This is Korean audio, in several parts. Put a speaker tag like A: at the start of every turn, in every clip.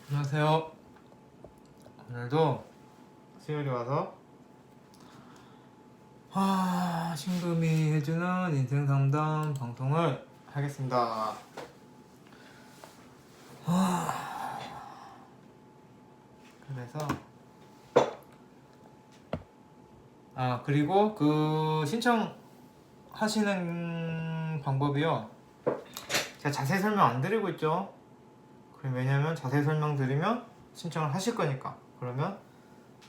A: 안녕하세요. 오늘도 수요일에 와서 신금이 해주는 인생 상담 방송을 하겠습니다. 그래서 그리고 그 신청하시는 방법이요. 제가 자세히 설명 안 드리고 있죠. 왜냐면 자세히 설명 드리면 신청을 하실 거니까. 그러면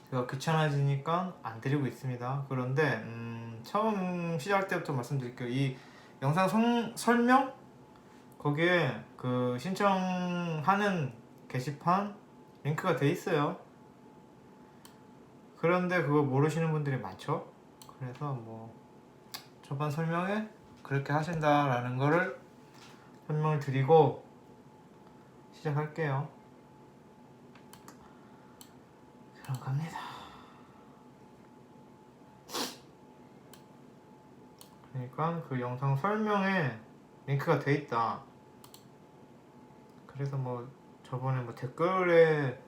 A: 제가 귀찮아지니까 안 드리고 있습니다. 그런데 처음 시작할 때부터 말씀드릴게요. 이 영상 설명 거기에 그 신청하는 게시판 링크가 돼 있어요. 그런데 그거 모르시는 분들이 많죠. 그래서 뭐 초반 설명에 그렇게 하신다라는 거를 설명을 드리고 시작할게요. 그럼 갑니다. 그러니까 그 영상 설명에 링크가 돼 있다. 그래서 뭐 저번에 뭐 댓글에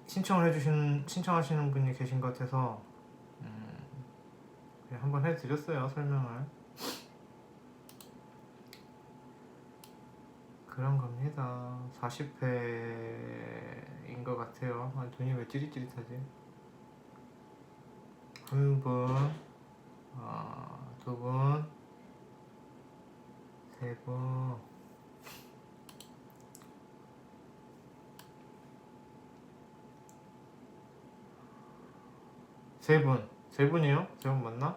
A: 신청하시는 분이 계신 것 같아서 그냥 한번 해드렸어요, 설명을. 그런 겁니다. 40회인 것 같아요. 눈이 왜 찌릿찌릿하지? 한 분, 두 분, 세 분, 세 분이요? 세 분 맞나?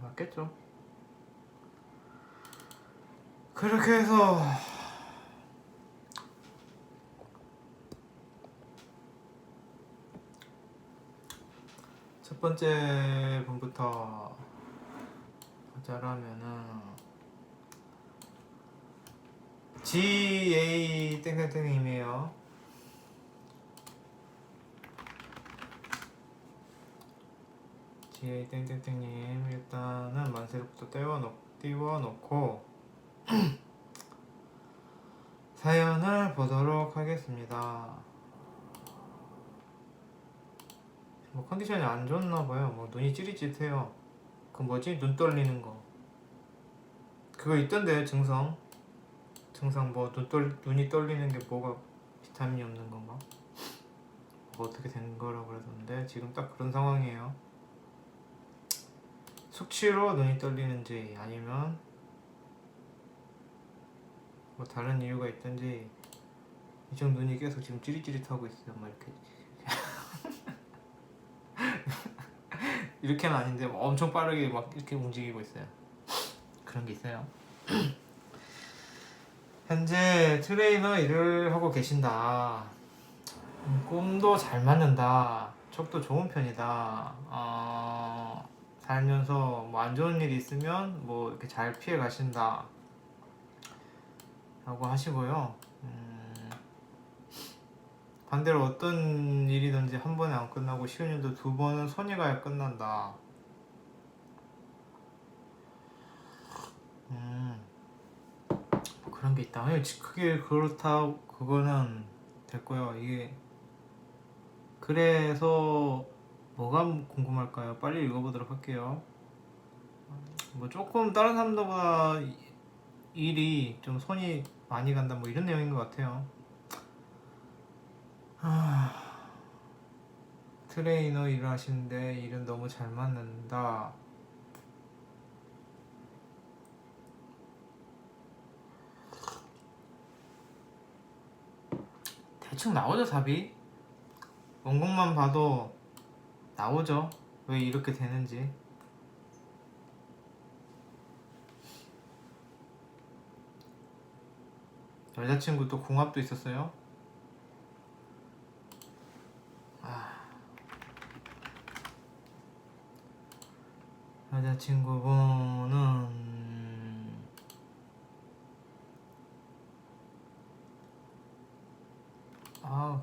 A: 맞겠죠? 그렇게 해서 첫 번째 분부터 하자라면은 GA 땡땡땡님이에요. GA 땡땡땡님 일단은 만세부터 띄워놓고 사연을 보도록 하겠습니다. 뭐 컨디션이 안 좋나봐요. 뭐 눈이 찌릿찌릿해요. 그 뭐지? 눈 떨리는 거. 그거 있던데 증상 뭐 눈이 떨리는 게 뭐가 비타민이 없는 건가? 뭐 어떻게 된 거라고 그러던데 지금 딱 그런 상황이에요. 숙취로 눈이 떨리는지 아니면 뭐 다른 이유가 있든지 이쪽 눈이 계속 지금 찌릿찌릿하고 있어요. 막 이렇게 이렇게는 아닌데 엄청 빠르게 막 이렇게 움직이고 있어요. 그런 게 있어요. 현재 트레이너 일을 하고 계신다. 꿈도 잘 맞는다. 척도 좋은 편이다. 살면서 뭐 안 좋은 일이 있으면 뭐 이렇게 잘 피해 가신다. 라고 하시고요. 반대로 어떤 일이든지 한 번에 안 끝나고 쉬운 일도 두 번은 손이 가야 끝난다. 그런 게 있다. 그게 그렇다. 그거는 됐고요. 이게 그래서 뭐가 궁금할까요? 빨리 읽어보도록 할게요. 뭐 조금 다른 사람들보다 일이 좀 손이 많이 간다 뭐 이런 내용인 것 같아요. 트레이너 일을 하시는데 일은 너무 잘 맞는다. 대충 나오죠, 답이. 원곡만 봐도 나오죠. 왜 이렇게 되는지. 여자친구 또 궁합도 있었어요. 여자친구분은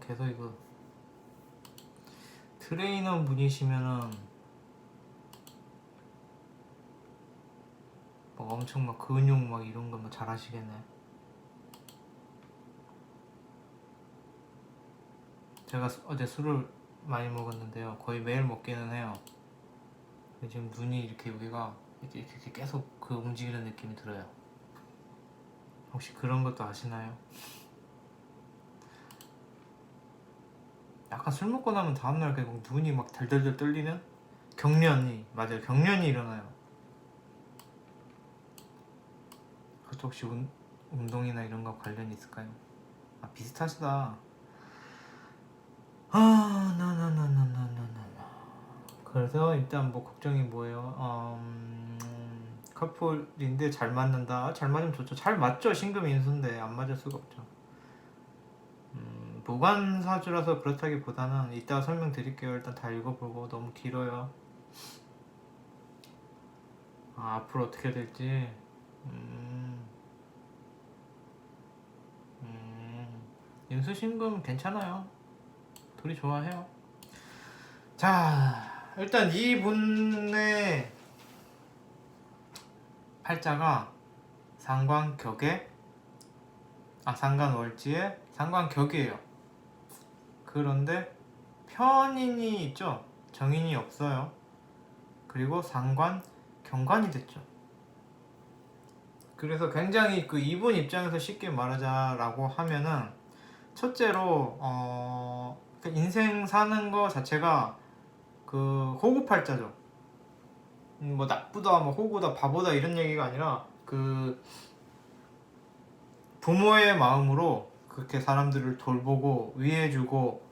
A: 계속 이거 트레이너 분이시면은 막 엄청 막 근육 막 이런 거 뭐 잘하시겠네. 제가 어제 술을 많이 먹었는데요. 거의 매일 먹기는 해요. 지금 눈이 이렇게 여기가 이렇게 계속 그 움직이는 느낌이 들어요. 혹시 그런 것도 아시나요? 약간 술 먹고 나면 다음날 계속 눈이 막 덜덜덜 떨리는 경련이, 맞아요, 경련이 일어나요. 그것도 혹시 운동이나 이런 거 관련이 있을까요? 아, 비슷하시다. 그래서 일단 뭐 걱정이 뭐예요? 커플인데 잘 맞는다. 잘 맞으면 좋죠. 잘 맞죠. 신금인수인데 안 맞을 수가 없죠. 무관사주라서 그렇다기보다는 이따가 설명드릴게요. 일단 다 읽어보고. 너무 길어요. 앞으로 어떻게 될지. 인수신금 괜찮아요. 둘이 좋아해요. 자, 일단 이분의 팔자가 상관월지에 상관격이에요. 그런데 편인이 있죠. 정인이 없어요. 그리고 상관경관이 됐죠. 그래서 굉장히 그 이분 입장에서 쉽게 말하자라고 하면은 첫째로 인생 사는 거 자체가 그 호구팔자죠. 뭐 나쁘다, 뭐 호구다, 바보다 이런 얘기가 아니라 그 부모의 마음으로 그렇게 사람들을 돌보고 위해주고,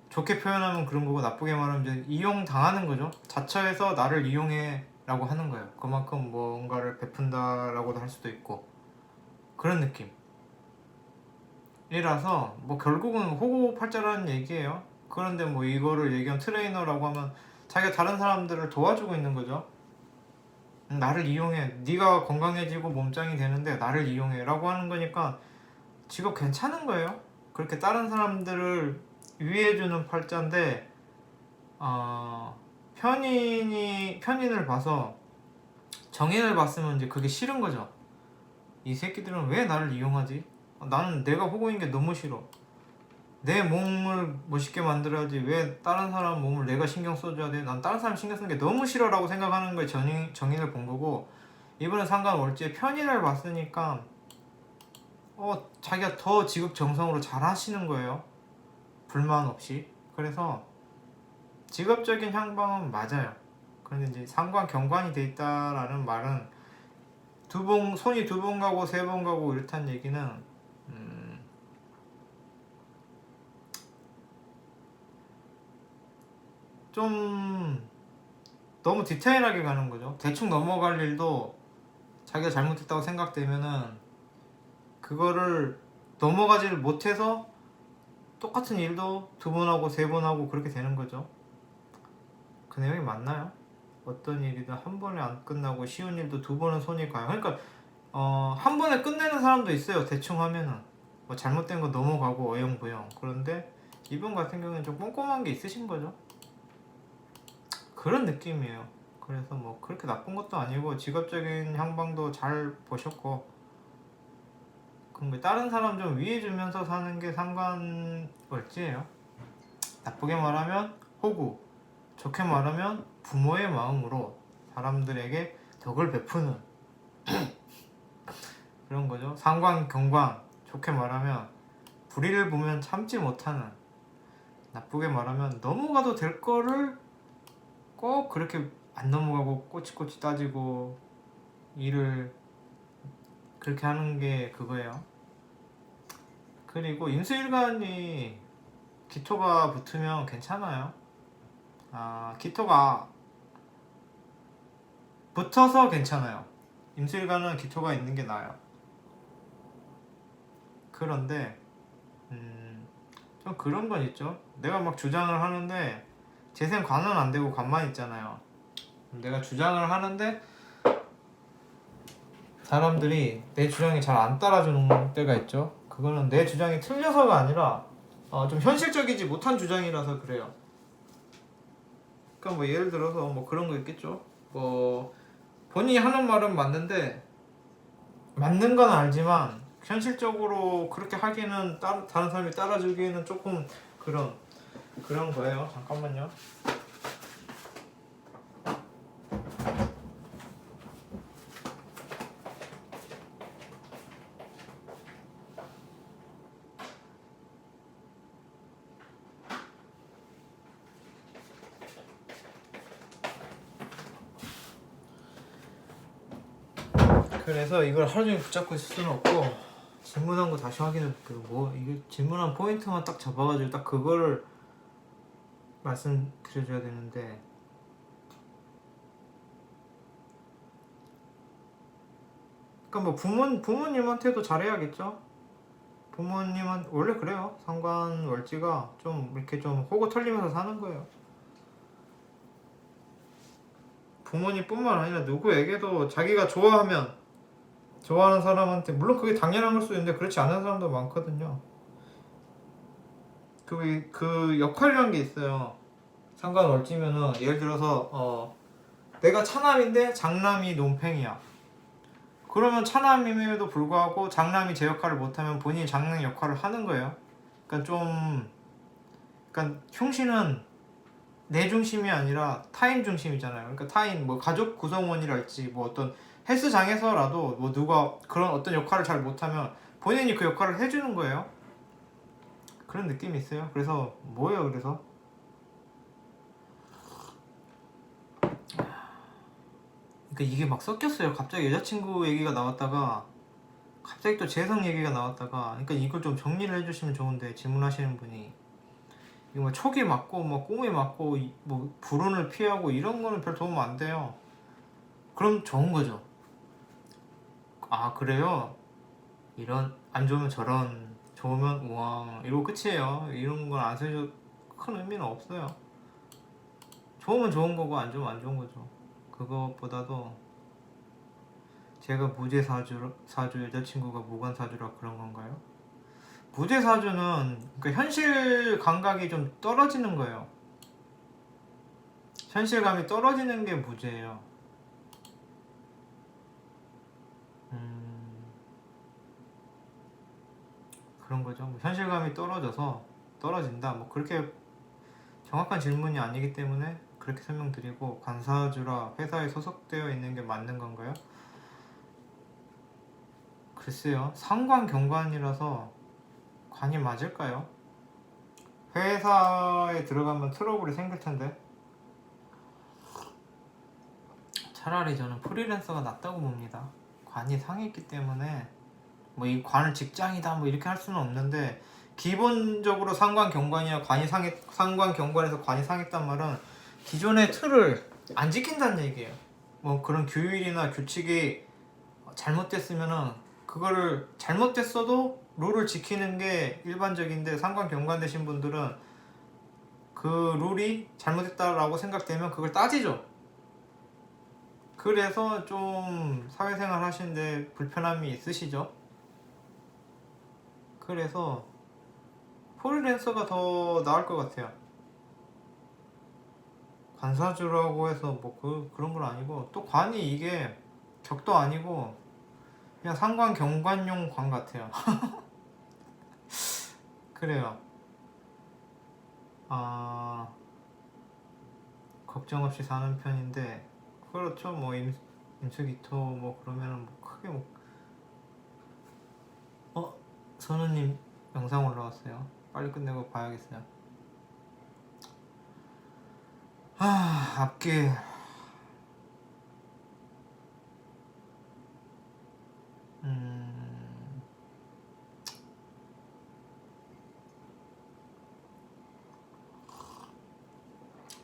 A: 좋게 표현하면 그런 거고 나쁘게 말하면 이제 이용당하는 거죠. 자처해서 나를 이용해 라고 하는 거예요. 그만큼 뭔가를 베푼다라고도 할 수도 있고 그런 느낌 이라서 뭐 결국은 호구팔자라는 얘기예요. 그런데 뭐 이거를 얘기한 트레이너라고 하면 자기가 다른 사람들을 도와주고 있는 거죠. 나를 이용해, 네가 건강해지고 몸짱이 되는데 나를 이용해 라고 하는 거니까 직업 괜찮은 거예요. 그렇게 다른 사람들을 위해주는 팔자인데 편인을 봐서 정인을 봤으면 이제 그게 싫은 거죠. 이 새끼들은 왜 나를 이용하지? 나는 내가 호구인 게 너무 싫어. 내 몸을 멋있게 만들어야지 왜 다른 사람 몸을 내가 신경 써줘야 돼? 난 다른 사람 신경 쓰는 게 너무 싫어라고 생각하는 거에 정인을 본 거고, 이번에 상관월지에 편인을 봤으니까 자기가 더 지극정성으로 잘 하시는 거예요. 불만 없이. 그래서 직업적인 향방은 맞아요. 그런데 이제 상관경관이 돼 있다라는 말은 손이 두 번 가고 세 번 가고 이렇다는 얘기는 좀 너무 디테일하게 가는 거죠. 대충 넘어갈 일도 자기가 잘못했다고 생각되면은 그거를 넘어가지를 못해서 똑같은 일도 두 번 하고 세 번 하고 그렇게 되는 거죠. 그 내용이 맞나요? 어떤 일이든 한 번에 안 끝나고 쉬운 일도 두 번은 손이 가요. 그러니까 한 번에 끝내는 사람도 있어요. 대충 하면은 뭐 잘못된 거 넘어가고 어영부영. 그런데 이분 같은 경우는 좀 꼼꼼한 게 있으신 거죠. 그런 느낌이에요. 그래서 뭐 그렇게 나쁜 것도 아니고 직업적인 향방도 잘 보셨고, 그럼 다른 사람 좀 위해주면서 사는 게 상관월지예요. 나쁘게 말하면 호구, 좋게 말하면 부모의 마음으로 사람들에게 덕을 베푸는 그런 거죠. 상관경관, 좋게 말하면 불의를 보면 참지 못하는, 나쁘게 말하면 넘어가도 될 거를 꼭 그렇게 안 넘어가고 꼬치꼬치 따지고 일을 그렇게 하는 게 그거예요. 그리고 임수일간이 기토가 붙으면 괜찮아요. 기토가 붙어서 괜찮아요. 임수일간은 기토가 있는 게 나아요. 그런데 좀 그런 건 있죠. 내가 막 주장을 하는데 재생 관은 안 되고 관만 있잖아요. 내가 주장을 하는데 사람들이 내 주장이 잘 안 따라주는 때가 있죠. 그거는 내 주장이 틀려서가 아니라 좀 현실적이지 못한 주장이라서 그래요. 그러니까 뭐 예를 들어서 뭐 그런 거 있겠죠. 뭐 본인이 하는 말은 맞는데, 맞는 건 알지만 현실적으로 그렇게 하기에는 다른 사람이 따라주기에는 조금 그런 그런 거예요. 잠깐만요. 그래서 이걸 하루 종일 붙잡고 있을 수는 없고 질문한 거 다시 확인해 볼게요. 뭐 이게 질문한 포인트만 딱 잡아가지고 딱 그거를 말씀드려줘야 되는데 그러니까 뭐 부모님한테도 잘해야겠죠. 부모님은 원래 그래요. 상관월지가 좀 이렇게 좀 호구 털리면서 사는 거예요. 부모님뿐만 아니라 누구에게도 자기가 좋아하는 사람한테 물론 그게 당연한 걸 수도 있는데 그렇지 않은 사람도 많거든요. 그 역할이라는 게 있어요. 상관월지면은 예를 들어서 내가 차남인데 장남이 논팽이야. 그러면 차남임에도 불구하고 장남이 제 역할을 못하면 본인이 장남 역할을 하는 거예요. 그러니까 흉신은 내 중심이 아니라 타인 중심이잖아요. 그러니까 타인 뭐 가족 구성원이랄지 뭐 어떤 헬스장에서라도 뭐 누가 그런 어떤 역할을 잘 못하면 본인이 그 역할을 해주는 거예요. 그런 느낌이 있어요. 그래서 뭐예요? 그래서 그러니까 이게 막 섞였어요. 갑자기 여자친구 얘기가 나왔다가 갑자기 또 재성 얘기가 나왔다가 그러니까 이걸 좀 정리를 해주시면 좋은데 질문하시는 분이 이거 뭐 촉이 맞고 뭐 꿈이 맞고 뭐 불운을 피하고 이런 거는 별 도움 안 돼요. 그럼 좋은 거죠. 아 그래요? 이런 안 좋으면 저런 좋으면 우왕 이러고 끝이에요. 이런 건 안 쓰셔도 큰 의미는 없어요. 좋으면 좋은 거고 안 좋으면 안 좋은 거죠. 그것보다도 제가 무죄사주 여자친구가 무관사주라 그런 건가요? 무죄사주는 그러니까 현실 감각이 좀 떨어지는 거예요. 현실감이 떨어지는 게 무죄예요. 그런 거죠. 뭐 현실감이 떨어진다. 뭐 그렇게 정확한 질문이 아니기 때문에 그렇게 설명드리고 관사주라 회사에 소속되어 있는 게 맞는 건가요? 글쎄요. 상관경관이라서 관이 맞을까요? 회사에 들어가면 트러블이 생길 텐데 차라리 저는 프리랜서가 낫다고 봅니다. 관이 상했기 때문에 뭐 이 관을 직장이다 뭐 이렇게 할 수는 없는데 기본적으로 상관경관이나 상관경관에서 관이 상했단 말은 기존의 틀을 안 지킨다는 얘기예요. 뭐 그런 규율이나 규칙이 잘못됐으면은 그거를 잘못됐어도 룰을 지키는 게 일반적인데 상관경관 되신 분들은 그 룰이 잘못됐다라고 생각되면 그걸 따지죠. 그래서 좀 사회생활 하시는데 불편함이 있으시죠. 그래서 프리랜서가 더 나을 것 같아요. 관사주라고 해서 뭐 그런 건 아니고 또 관이 이게 격도 아니고 그냥 상관경관용 관 같아요. 그래요. 아 걱정 없이 사는 편인데 그렇죠. 뭐 임수기토 뭐 그러면은 뭐 크게 뭐 선우님 영상 올라왔어요. 빨리 끝내고 봐야겠어요. 앞길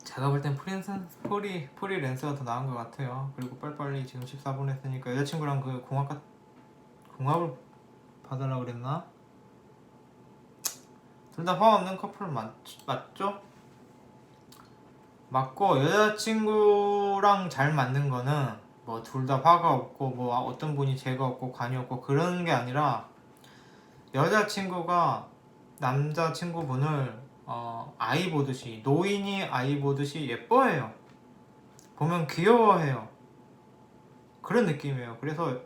A: 제가 볼 땐 프리랜서가 더 나은 것 같아요. 그리고 빨리빨리 지금 14분 했으니까 여자친구랑 그 궁합을 받으려고 그랬나? 둘 다 화가 없는 커플 맞죠? 맞고 여자친구랑 잘 맞는 거는 뭐 둘 다 화가 없고 뭐 어떤 분이 죄가 없고 관이 없고 그런 게 아니라 여자친구가 남자친구분을 아이 보듯이 노인이 아이 보듯이 예뻐해요. 보면 귀여워해요. 그런 느낌이에요. 그래서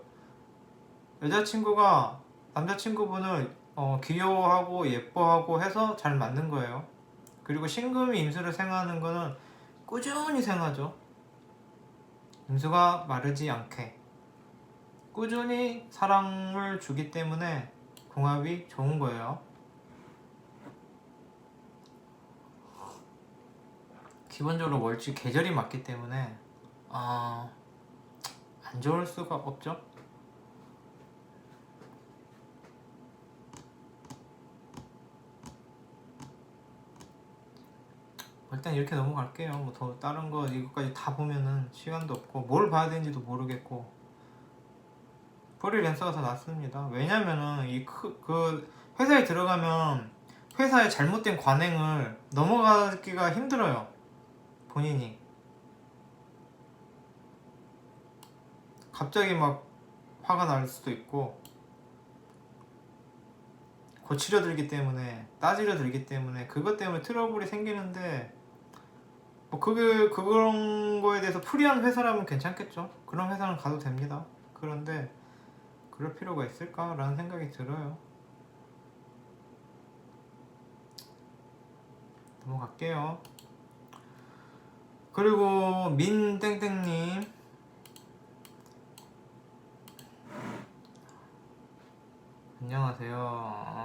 A: 여자친구가 남자친구분을 귀여워하고 예뻐하고 해서 잘 맞는 거예요. 그리고 신금이 임수를 생하는 거는 꾸준히 생하죠. 임수가 마르지 않게 꾸준히 사랑을 주기 때문에 궁합이 좋은 거예요. 기본적으로 월지 계절이 맞기 때문에 안 좋을 수가 없죠. 일단 이렇게 넘어갈게요. 뭐 더 다른 거 이것까지 다 보면은 시간도 없고 뭘 봐야 되는지도 모르겠고 프리랜서가 더 낫습니다. 왜냐면은 그 회사에 들어가면 회사의 잘못된 관행을 넘어가기가 힘들어요. 본인이 갑자기 막 화가 날 수도 있고 고치려 들기 때문에 따지려 들기 때문에 그것 때문에 트러블이 생기는데 뭐 그런 거에 대해서 프리한 회사라면 괜찮겠죠. 그런 회사는 가도 됩니다. 그런데 그럴 필요가 있을까라는 생각이 들어요. 넘어갈게요. 그리고 민땡땡님 안녕하세요.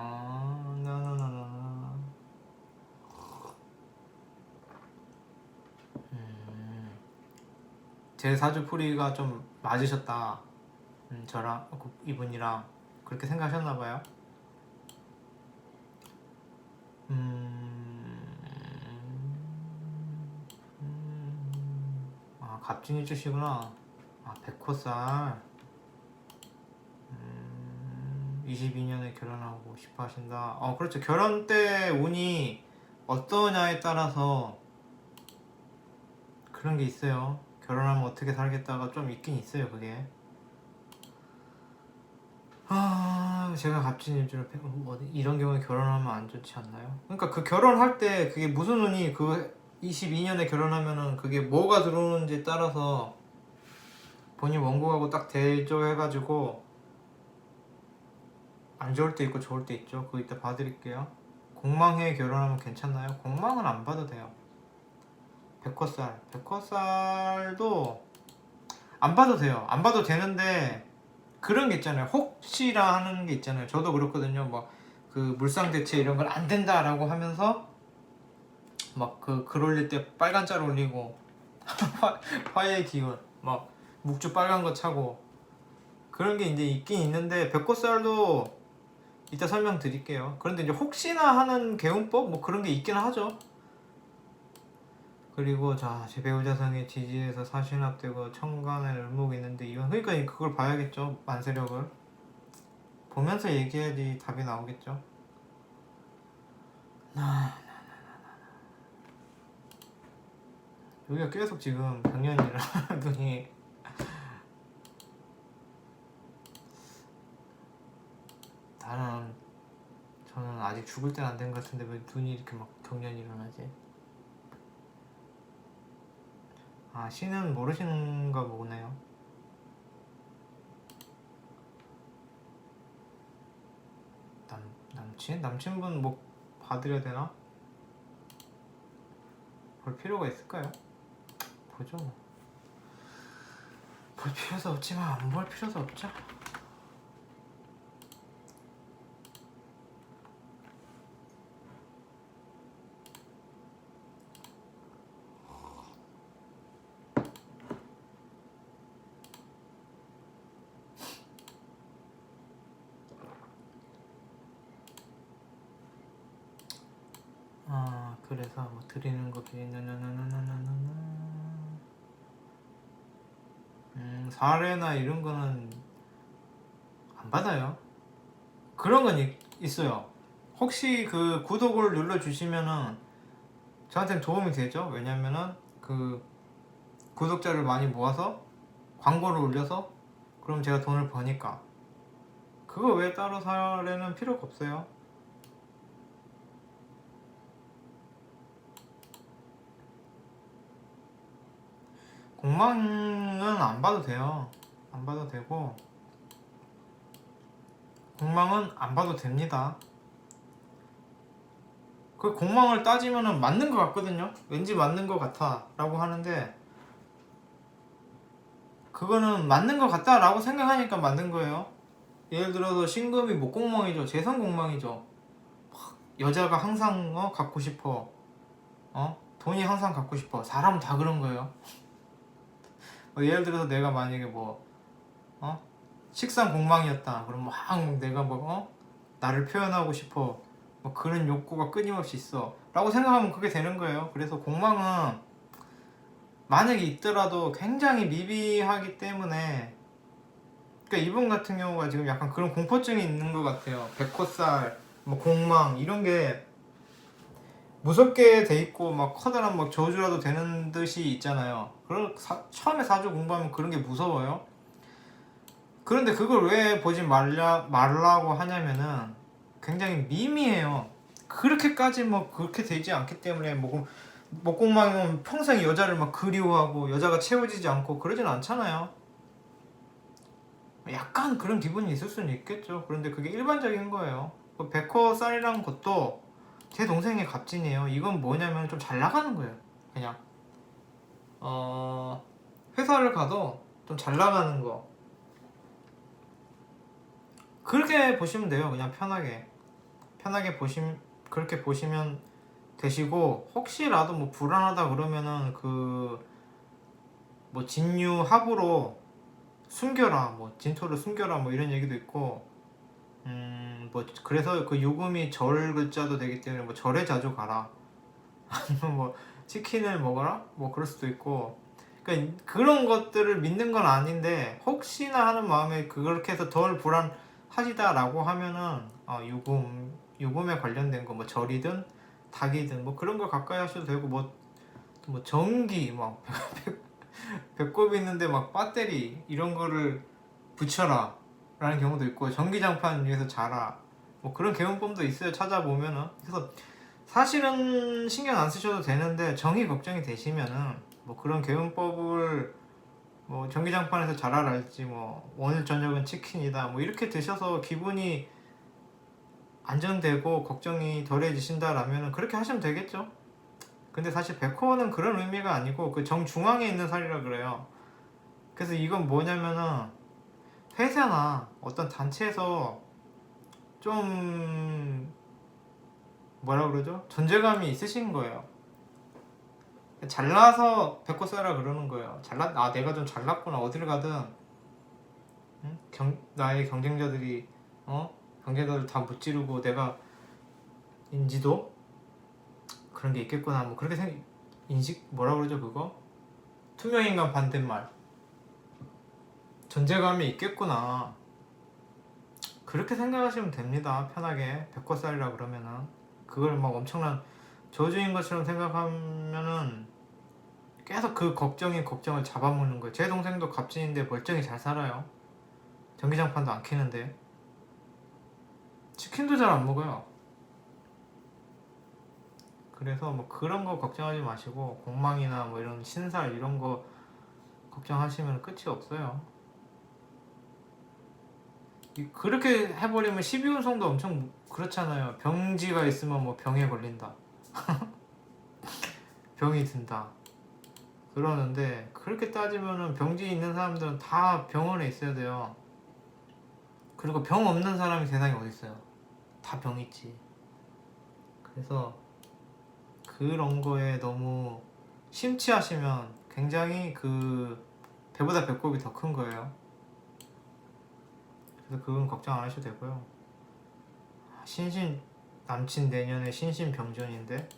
A: 제 사주 풀이가 좀 맞으셨다. 저랑 이분이랑 그렇게 생각하셨나봐요. 갑진일주시구나. 백호살. 22년에 결혼하고 싶어 하신다. 그렇죠. 결혼 때 운이 어떠냐에 따라서 그런 게 있어요. 결혼하면 어떻게 살겠다가 좀 있긴 있어요. 그게 제가 갑진일주를 이런 경우에 결혼하면 안 좋지 않나요? 그러니까 그 결혼할 때 그게 무슨 운이 그 22년에 결혼하면은 그게 뭐가 들어오는지에 따라서 본인 원고하고 딱 대조해가지고 안 좋을 때 있고 좋을 때 있죠. 그거 이따 봐드릴게요. 공망해 결혼하면 괜찮나요? 공망은 안 봐도 돼요. 백호살도 안 봐도 돼요. 안 봐도 되는데 그런 게 있잖아요. 혹시라 하는 게 있잖아요. 저도 그렇거든요. 뭐 그 물상 대체 이런 건 안 된다라고 하면서 막 그 글 올릴 때 빨간 짤 올리고 화의 기운 막 묵주 빨간 거 차고 그런 게 이제 있긴 있는데 백호살도 이따 설명드릴게요. 그런데 이제 혹시나 하는 개운법 뭐 그런 게 있긴 하죠. 그리고 제 배우자성의 지지에서 사신합되고 천간에 을목이 있는데 이건 그러니까 그걸 봐야겠죠. 만세력을 보면서 얘기해야지 답이 나오겠죠. 여기가 계속 지금 작년이라 눈이 저는 아직 죽을 땐 안 된 것 같은데 왜 눈이 이렇게 막 경련이 일어나지? 씨는 모르시는가 보네요. 남친분 뭐 봐드려야 되나? 볼 필요가 있을까요? 보죠. 볼 필요도 없지만 안 볼 필요도 없죠. 그래서 뭐 드리는 거 사례나 이런 거는 안 받아요. 그런 건 있어요. 혹시 그 구독을 눌러주시면은 저한테는 도움이 되죠. 왜냐면은 그 구독자를 많이 모아서 광고를 올려서 그럼 제가 돈을 버니까 그거 왜 따로 사례는 필요가 없어요. 공망은 안 봐도 돼요. 안 봐도 되고 공망은 안 봐도 됩니다. 그 공망을 따지면은 맞는 것 같거든요. 왠지 맞는 것 같아 라고 하는데, 그거는 맞는 것 같다 라고 생각하니까 맞는 거예요. 예를 들어서 신금이 목공망이죠. 재성공망이죠. 여자가 항상 갖고 싶어, 돈이 항상 갖고 싶어. 사람은 다 그런 거예요. 예를 들어서 내가 만약에 식상공망이었다 그럼 막 내가 나를 표현하고 싶어, 그런 욕구가 끊임없이 있어 라고 생각하면 그게 되는 거예요. 그래서 공망은 만약에 있더라도 굉장히 미비하기 때문에, 그러니까 이분 같은 경우가 지금 약간 그런 공포증이 있는 것 같아요. 백호살, 공망 이런 게 무섭게 돼 있고 막 커다란 저주라도 되는 듯이 있잖아요. 처음에 사주 공부하면 그런 게 무서워요. 그런데 그걸 왜 보지 말라고 하냐면은 굉장히 미미해요. 그렇게까지 그렇게 되지 않기 때문에 목공망이면 평생 여자를 그리워하고 여자가 채워지지 않고 그러진 않잖아요. 약간 그런 기분이 있을 수는 있겠죠. 그런데 그게 일반적인 거예요. 백호살이라는 것도 제 동생의 갑진이에요. 이건 뭐냐면 좀 잘 나가는 거예요. 그냥 회사를 가도 좀 잘 나가는 거, 그렇게 보시면 돼요. 그냥 편하게 그렇게 보시면 되시고, 혹시라도 불안하다 그러면은 진유합으로 숨겨라, 진토를 숨겨라 이런 얘기도 있고, 그래서 그 유금이 절 글자도 되기 때문에 절에 자주 가라 아니면 치킨을 먹어라 그럴 수도 있고. 그러니까 그런 것들을 믿는 건 아닌데 혹시나 하는 마음에 그렇게 해서 덜 불안하시다라고 하면은 유금에 관련된 거 절이든 닭이든 그런 거 가까이 하셔도 되고, 전기 배꼽이 있는데 배터리 이런 거를 붙여라 라는 경우도 있고, 전기장판 위에서 자라 그런 개운법도 있어요. 찾아보면은. 그래서 사실은 신경 안 쓰셔도 되는데 정이 걱정이 되시면은 그런 개운법을 전기장판에서 자라랄지 오늘 저녁은 치킨이다 이렇게 드셔서 기분이 안정되고 걱정이 덜해지신다라면 그렇게 하시면 되겠죠. 근데 사실 백호는 그런 의미가 아니고 그 정중앙에 있는 살이라 그래요. 그래서 이건 뭐냐면은 회사나 어떤 단체에서 좀 뭐라 그러죠? 존재감이 있으신 거예요. 잘나서 백호 써라 그러는 거예요. 내가 좀 잘났구나. 어디를 가든 나의 경쟁자들이 경쟁자들 다 무찌르고 내가 인지도 그런 게 있겠구나. 그렇게 인식 뭐라 그러죠 그거? 투명인간 반대말. 존재감이 있겠구나. 그렇게 생각하시면 됩니다. 편하게. 백호살이라 그러면은 그걸 엄청난 저주인 것처럼 생각하면은 계속 그 걱정을 잡아먹는 거예요. 제 동생도 갑진인데 멀쩡히 잘 살아요. 전기장판도 안 켜는데 치킨도 잘 안 먹어요. 그래서 그런 거 걱정하지 마시고 공망이나 이런 신살 이런 거 걱정하시면 끝이 없어요. 그렇게 해버리면 12운성도 엄청 그렇잖아요. 병지가 있으면 병에 걸린다. 병이 든다. 그러는데 그렇게 따지면은 병지 있는 사람들은 다 병원에 있어야 돼요. 그리고 병 없는 사람이 세상에 어디 있어요? 다 병 있지. 그래서 그런 거에 너무 심취하시면 굉장히 배보다 배꼽이 더 큰 거예요. 그래서 그건 걱정 안 하셔도 되고요. 남친 내년에 신신병전인데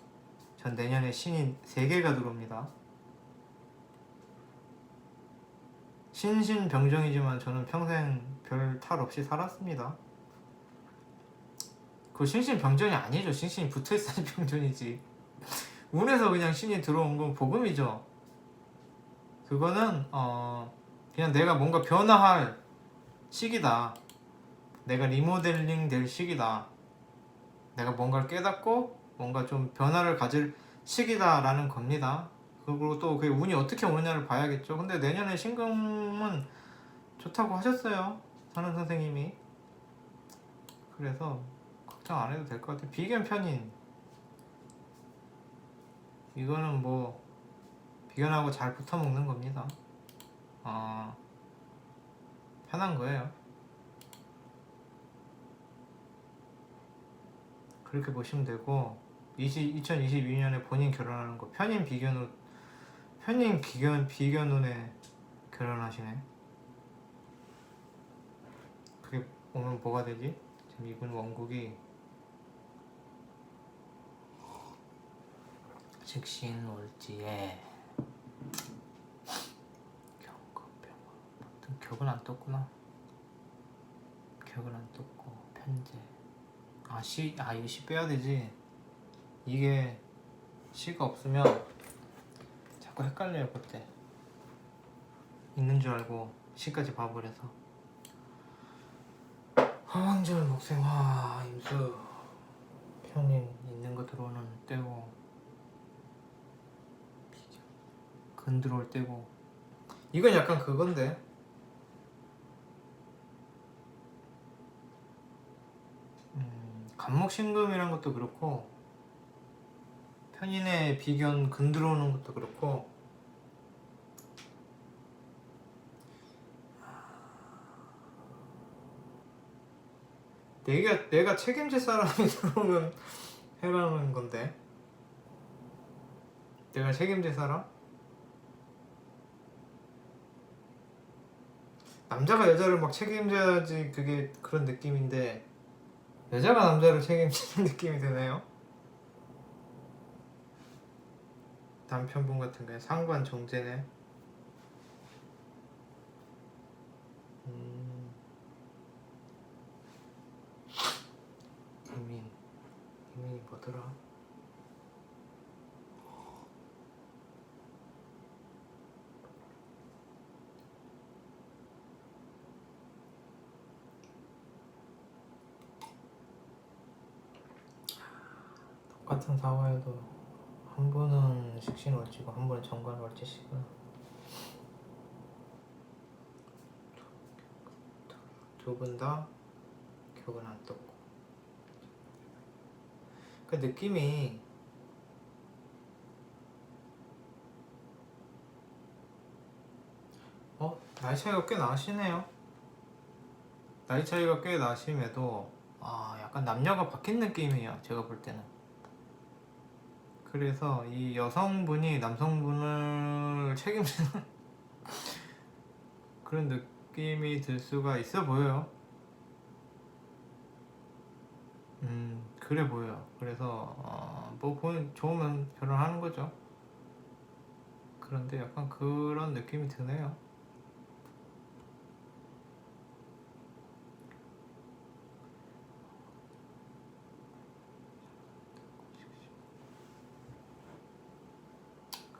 A: 전 내년에 신인 3개가 들어옵니다. 신신병정이지만 저는 평생 별 탈 없이 살았습니다. 그 신신병전이 아니죠. 신신이 붙어있어야 병전이지. 운에서 그냥 신이 들어온 건 복음이죠. 그거는 그냥 내가 뭔가 변화할 시기다. 내가 리모델링 될 시기다. 내가 뭔가를 깨닫고 뭔가 좀 변화를 가질 시기다라는 겁니다. 그리고 또 그 운이 어떻게 오느냐를 봐야겠죠. 근데 내년에 신금은 좋다고 하셨어요. 사는 선생님이. 그래서 걱정 안 해도 될 것 같아요. 비견 편인 이거는 뭐 비견하고 잘 붙어 먹는 겁니다. 편한 거예요. 그렇게 보시면 되고 2022년에 본인 결혼하는 거 편인 비견운에 결혼하시네. 그게 오면 뭐가 되지? 지금 이분 원국이 식신월지에 격은 안 떴구나. 격은 안 떴고 편제. 이거 시 빼야 되지. 이게 시가 없으면 자꾸 헷갈려요. 그때 있는 줄 알고 시까지 봐버려서. 화왕절 목생화 임수 편인 있는 거 들어오는 때고 근 들어올 때고. 이건 약간 그건데 간목신금이란 것도 그렇고 편인의 비견 근 들어오는 것도 그렇고 내가 책임질 사람이 들어오면 해라는 건데 내가 책임질 사람? 남자가 여자를 막 책임져야지 그게 그런 느낌인데 여자가 남자를 책임지는 느낌이 드네요. 남편분 같은 경우에 상관 정제네. 이민이 뭐더라? 똑같은 사화에도 한 분은 식신월지고 한 분은 정관월지시구나. 두 분 다 격은 안 떴고 그 느낌이 나이 차이가 꽤 나시네요. 나이 차이가 꽤 나심에도 약간 남녀가 바뀐 느낌이에요. 제가 볼 때는. 그래서 이 여성분이 남성분을 책임지는 그런 느낌이 들 수가 있어 보여요. 그래 보여요. 그래서 뭐 좋으면 결혼하는 거죠. 그런데 약간 그런 느낌이 드네요.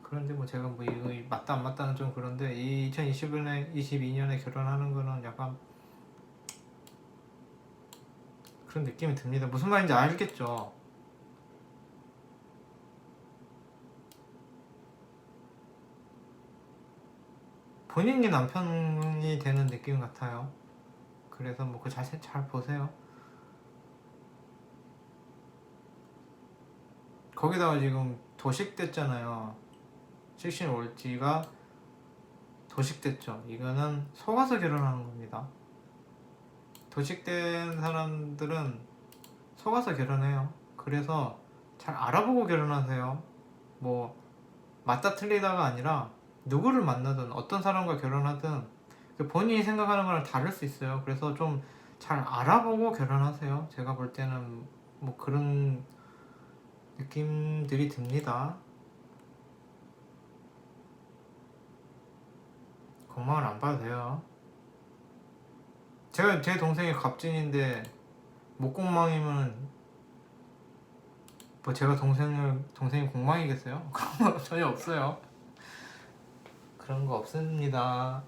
A: 그런데 뭐 제가 뭐 이거 맞다 안 맞다는 좀 그런데 이 2022년에 결혼하는 거는 약간 그런 느낌이 듭니다. 무슨 말인지 알겠죠? 본인이 남편이 되는 느낌 같아요. 그래서 뭐 그 자세 잘 보세요. 거기다가 지금 도식됐잖아요. 식신월지가 도식됐죠. 이거는 속아서 결혼하는 겁니다. 도식된 사람들은 속아서 결혼해요. 그래서 잘 알아보고 결혼하세요. 뭐 맞다 틀리다가 아니라 누구를 만나든 어떤 사람과 결혼하든 본인이 생각하는 거랑 다를 수 있어요. 그래서 좀 잘 알아보고 결혼하세요. 제가 볼 때는 뭐 그런 느낌들이 듭니다. 건망을 안 봐도 돼요. 제 동생이 갑진인데 목공망이면 뭐 제가 동생이 공망이겠어요? 그런 거 전혀 없어요. 그런 거 없습니다.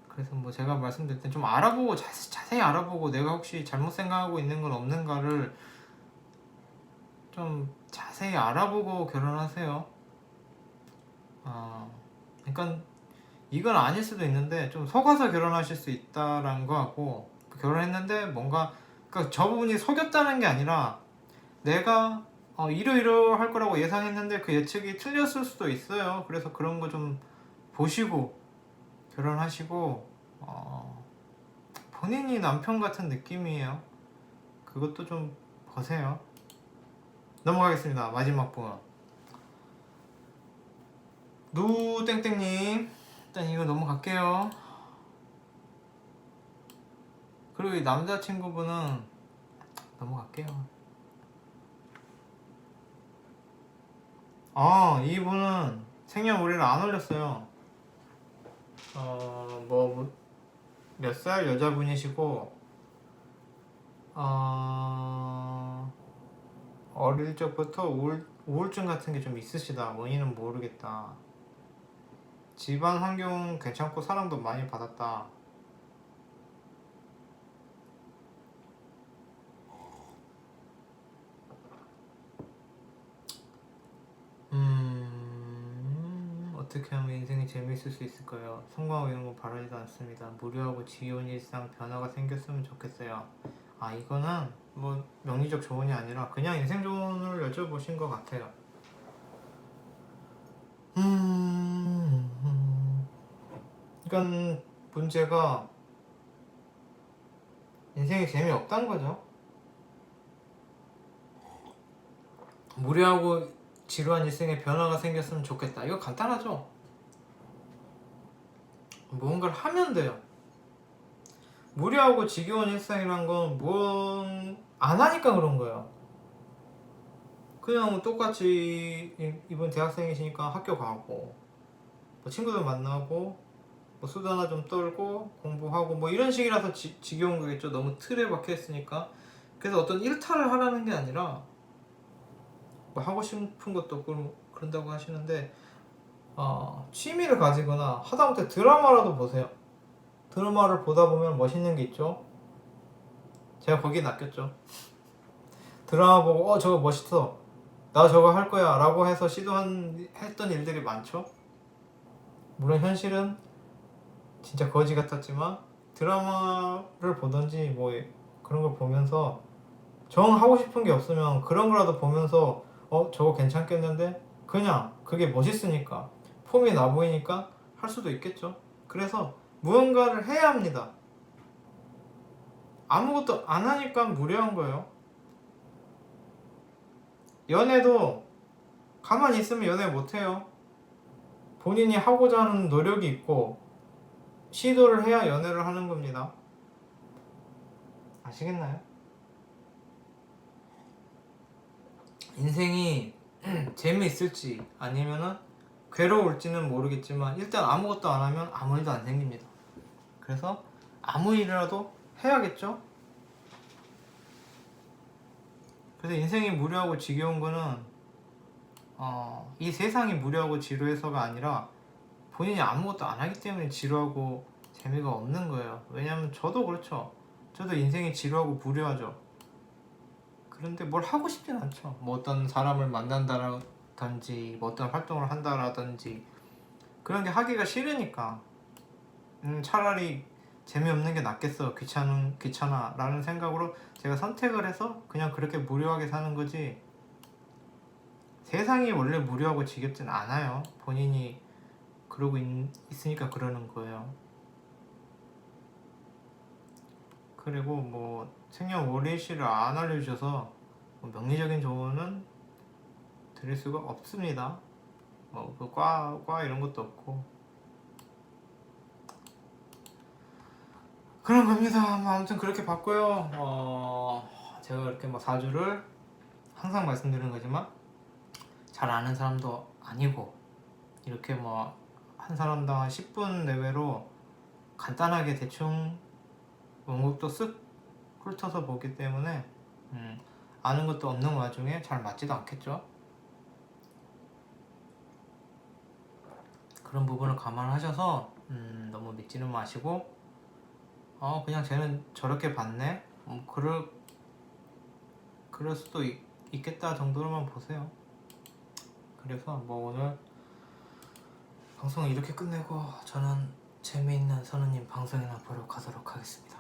A: 그래서 뭐 제가 말씀드릴 땐 좀 알아보고 자세히 알아보고 내가 혹시 잘못 생각하고 있는 건 없는가를 좀 자세히 알아보고 결혼하세요. 그러니까 이건 아닐 수도 있는데 좀 속아서 결혼하실 수 있다라는 거 하고 결혼했는데 뭔가 그러니까 저 부분이 속였다는 게 아니라 내가 이러이러 할 거라고 예상했는데 그 예측이 틀렸을 수도 있어요. 그래서 그런 거 좀 보시고 결혼하시고 본인이 남편 같은 느낌이에요. 그것도 좀 보세요. 넘어가겠습니다. 마지막 분 누땡땡님, 일단 이거 넘어갈게요. 그리고 이 남자친구분은 넘어갈게요. 이분은 생년월일을 안 올렸어요. 몇 살 여자분이시고 어릴 적부터 우울증 같은 게 좀 있으시다. 원인은 모르겠다. 집안 환경 괜찮고 사랑도 많이 받았다. 어떻게 하면 인생이 재미있을 수 있을까요? 성공하고 이런 거 바라지도 않습니다. 무료하고 지겨운 일상 변화가 생겼으면 좋겠어요. 이거는 뭐 명리적 조언이 아니라 그냥 인생 조언을 여쭤보신 것 같아요. 이건 문제가 인생이 재미없다는 거죠. 무료하고 지루한 일생에 변화가 생겼으면 좋겠다. 이거 간단하죠? 무언가를 하면 돼요. 무료하고 지겨운 일상이란 건 안 하니까 그런 거예요. 그냥 똑같이 이번 대학생이시니까 학교 가고 뭐 친구들 만나고 뭐 수다나 좀 떨고 공부하고 뭐 이런 식이라서 지겨운 거겠죠. 너무 틀에 박혀 있으니까. 그래서 어떤 일탈을 하라는 게 아니라 뭐 하고 싶은 것도 없고 그런다고 하시는데 취미를 가지거나 하다못해 드라마라도 보세요. 드라마를 보다 보면 멋있는 게 있죠. 제가 거기에 낚였죠. 드라마 보고 저거 멋있어, 나 저거 할 거야 라고 해서 했던 일들이 많죠. 물론 현실은 진짜 거지 같았지만 드라마를 보던지 뭐 그런 걸 보면서 정 하고 싶은 게 없으면 그런 거라도 보면서 저거 괜찮겠는데 그냥 그게 멋있으니까 폼이 나 보이니까 할 수도 있겠죠. 그래서 무언가를 해야 합니다. 아무것도 안 하니까 무료한 거예요. 연애도 가만히 있으면 연애 못해요. 본인이 하고자 하는 노력이 있고 시도를 해야 연애를 하는 겁니다. 아시겠나요? 인생이 재미있을지 아니면은 괴로울지는 모르겠지만 일단 아무것도 안 하면 아무 일도 안 생깁니다. 그래서 아무 일이라도 해야겠죠? 그래서 인생이 무료하고 지겨운 거는 이 세상이 무료하고 지루해서가 아니라 본인이 아무것도 안 하기 때문에 지루하고 재미가 없는 거예요. 왜냐면 저도 그렇죠. 저도 인생이 지루하고 무료하죠. 그런데 뭘 하고 싶진 않죠. 뭐 어떤 사람을 만난다든지 뭐 어떤 활동을 한다라든지 그런 게 하기가 싫으니까 차라리 재미없는 게 낫겠어, 귀찮아 라는 생각으로 제가 선택을 해서 그냥 그렇게 무료하게 사는 거지. 세상이 원래 무료하고 지겹진 않아요. 본인이 그러고 있으니까 그러는 거예요. 그리고 뭐 생년월일시를 안 알려주셔서 뭐 명리적인 조언은 드릴 수가 없습니다. 뭐 과 이런 것도 없고 그런 겁니다. 뭐 아무튼 그렇게 봤고요. 제가 이렇게 뭐 사주를 항상 말씀드리는 거지만 잘 아는 사람도 아니고 이렇게 뭐 한 사람당 한 10분 내외로 간단하게 대충 원곡도 쓱 훑어서 보기 때문에 아는 것도 없는 와중에 잘 맞지도 않겠죠. 그런 부분을 감안하셔서 너무 믿지는 마시고 그냥 쟤는 저렇게 봤네? 그럴 수도 있겠다 정도로만 보세요. 그래서 뭐 오늘 방송을 이렇게 끝내고 저는 재미있는 선우님 방송이나 보러 가도록 하겠습니다.